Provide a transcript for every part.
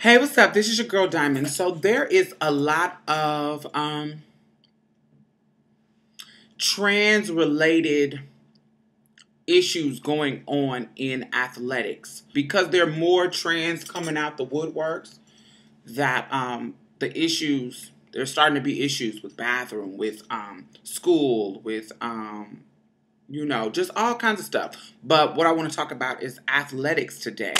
Hey, what's up? This is your girl Diamond. So there is a lot of trans related issues going on in athletics because there are more trans coming out the woodworks that there's starting to be issues with bathroom, with school, with just all kinds of stuff. But what I want to talk about is athletics today.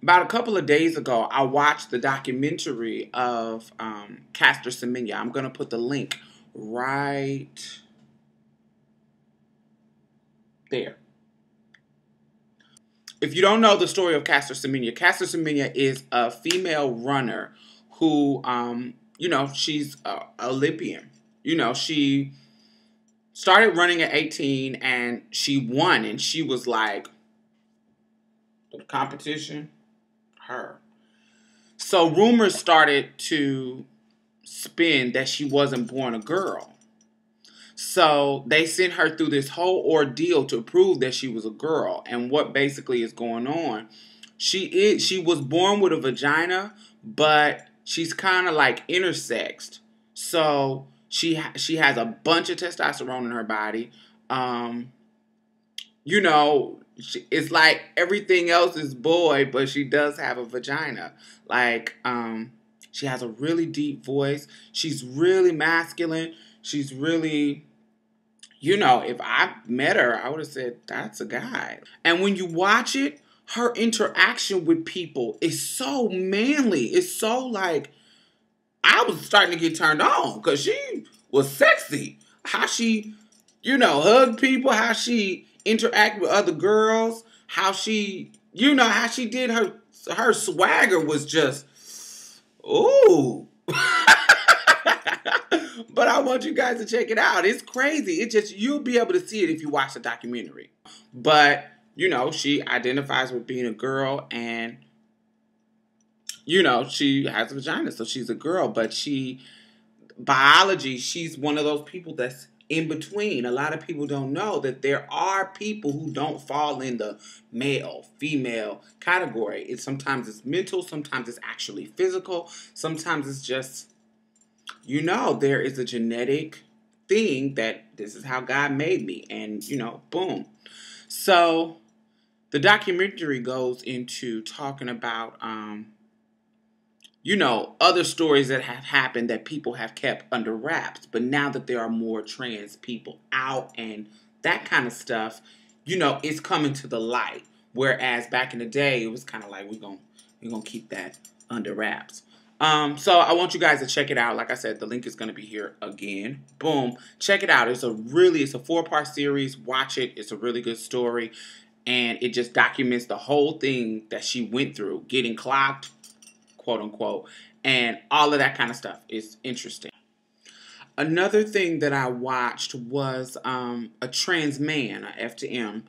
About a couple of days ago, I watched the documentary of Caster Semenya. I'm going to put the link right there. If you don't know the story of Caster Semenya is a female runner who, she's an Olympian. She started running at 18 and she won, and she was like, the competition, her. So rumors started to spin that she wasn't born a girl. So they sent her through this whole ordeal to prove that she was a girl. And what basically is going on, she was born with a vagina, but she's kind of like intersexed. So she has a bunch of testosterone in her body. It's like everything else is boy, but she does have a vagina. Like, she has a really deep voice. She's really masculine. She's really, if I met her, I would have said, that's a guy. And when you watch it, her interaction with people is so manly. It's so like, I was starting to get turned on because she was sexy. How she, hugged people, how she interact with other girls, how she, how she did her swagger was just, ooh. But I want you guys to check it out. It's crazy. You'll be able to see it if you watch the documentary. But, she identifies with being a girl, and, she has a vagina, so she's a girl. But biology, she's one of those people that's in between. A lot of people don't know that there are people who don't fall in the male, female category. Sometimes it's mental, sometimes it's actually physical, sometimes it's just, there is a genetic thing that this is how God made me, and, boom. So the documentary goes into talking about, other stories that have happened that people have kept under wraps. But now that there are more trans people out and that kind of stuff, it's coming to the light. Whereas back in the day, it was kind of like, we're gonna keep that under wraps. So I want you guys to check it out. Like I said, the link is going to be here again. Boom. Check it out. It's a 4-part series. Watch it. It's a really good story. And it just documents the whole thing that she went through, getting clocked, quote unquote, and all of that kind of stuff. Is interesting. Another thing that I watched was a trans man, a F to M.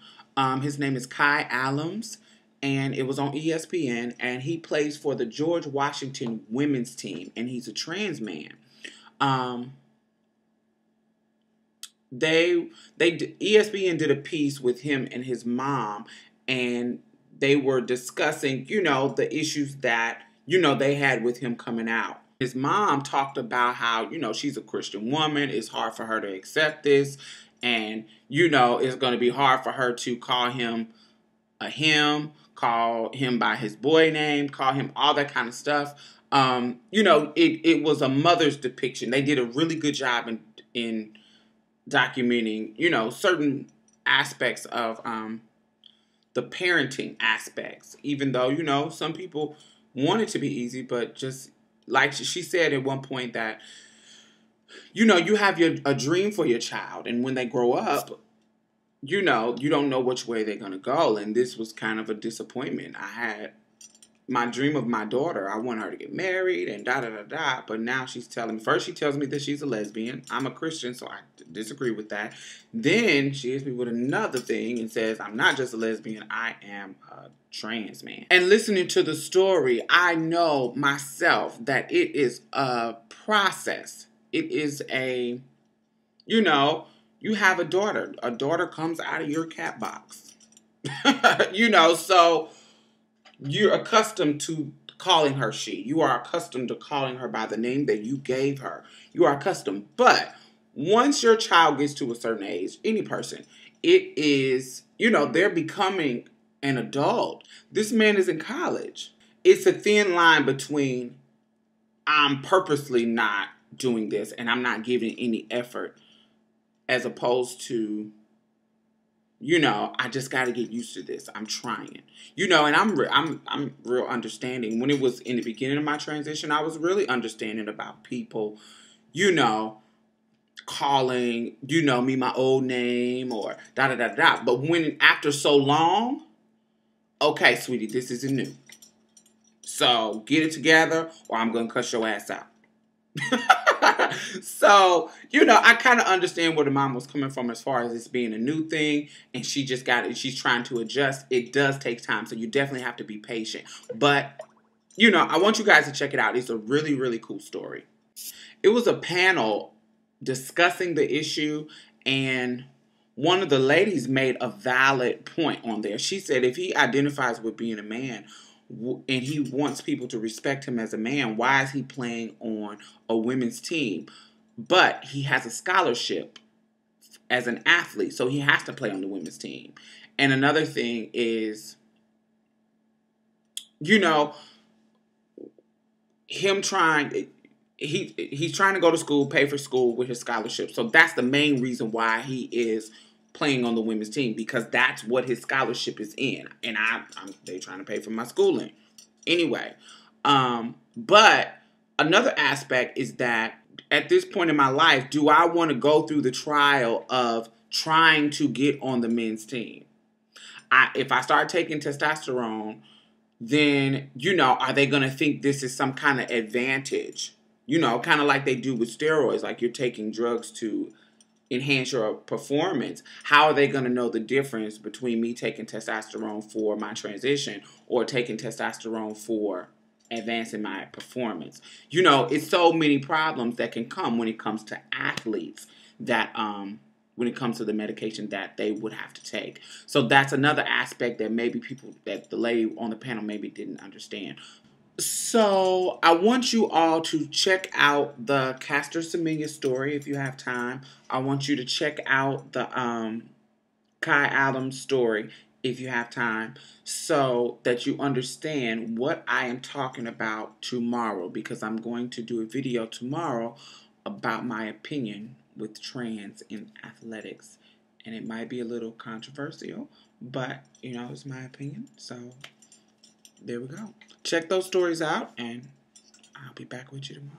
His name is Kye Allums, and it was on ESPN, and he plays for the George Washington women's team, and he's a trans man. ESPN did a piece with him and his mom, and they were discussing, the issues that they had with him coming out. His mom talked about how, she's a Christian woman. It's hard for her to accept this. And, it's going to be hard for her to call him a him, call him by his boy name, call him all that kind of stuff. It was a mother's depiction. They did a really good job in documenting, certain aspects of the parenting aspects. Even though, some people want it to be easy, but just like she said at one point that, you have a dream for your child, and when they grow up, you don't know which way they're going to go. And this was kind of a disappointment. I had my dream of my daughter. I want her to get married and da-da-da-da. But now she's telling me, first she tells me that she's a lesbian. I'm a Christian, so I disagree with that. Then she hits me with another thing and says, I'm not just a lesbian, I am a trans man. And listening to the story, I know myself that it is a process. It is a, you have a daughter. A daughter comes out of your cat box. So you're accustomed to calling her she. You are accustomed to calling her by the name that you gave her. You are accustomed. But once your child gets to a certain age, any person, it is, they're becoming an adult. This man is in college. It's a thin line between I'm purposely not doing this and I'm not giving any effort, as opposed to, I just got to get used to this. I'm trying, and I'm real understanding. When it was in the beginning of my transition, I was really understanding about people, calling, me my old name or da da da da. But when after so long, okay, sweetie, this isn't new. So get it together or I'm going to cuss your ass out. So, I kind of understand where the mom was coming from as far as this being a new thing, and she just got it. She's trying to adjust. It does take time, so you definitely have to be patient. But, I want you guys to check it out. It's a really, really cool story. It was a panel discussing the issue, and one of the ladies made a valid point on there. She said if he identifies with being a man, and he wants people to respect him as a man, why is he playing on a women's team? But he has a scholarship as an athlete, so he has to play on the women's team. And another thing is, him trying, he's trying to go to school, pay for school with his scholarship. So that's the main reason why he is playing on the women's team, because that's what his scholarship is in, and they're trying to pay for my schooling anyway. But another aspect is that at this point in my life, do I want to go through the trial of trying to get on the men's team? If I start taking testosterone, then are they going to think this is some kind of advantage? Kind of like they do with steroids, like you're taking drugs to enhance your performance. How are they going to know the difference between me taking testosterone for my transition or taking testosterone for advancing my performance? It's so many problems that can come when it comes to athletes, that when it comes to the medication that they would have to take. So that's another aspect that that the lady on the panel maybe didn't understand. So I want you all to check out the Caster Semenya story if you have time. I want you to check out the Kye Allums story if you have time, so that you understand what I am talking about tomorrow, because I'm going to do a video tomorrow about my opinion with trans in athletics. And it might be a little controversial, but it's my opinion. So there we go. Check those stories out, and I'll be back with you tomorrow.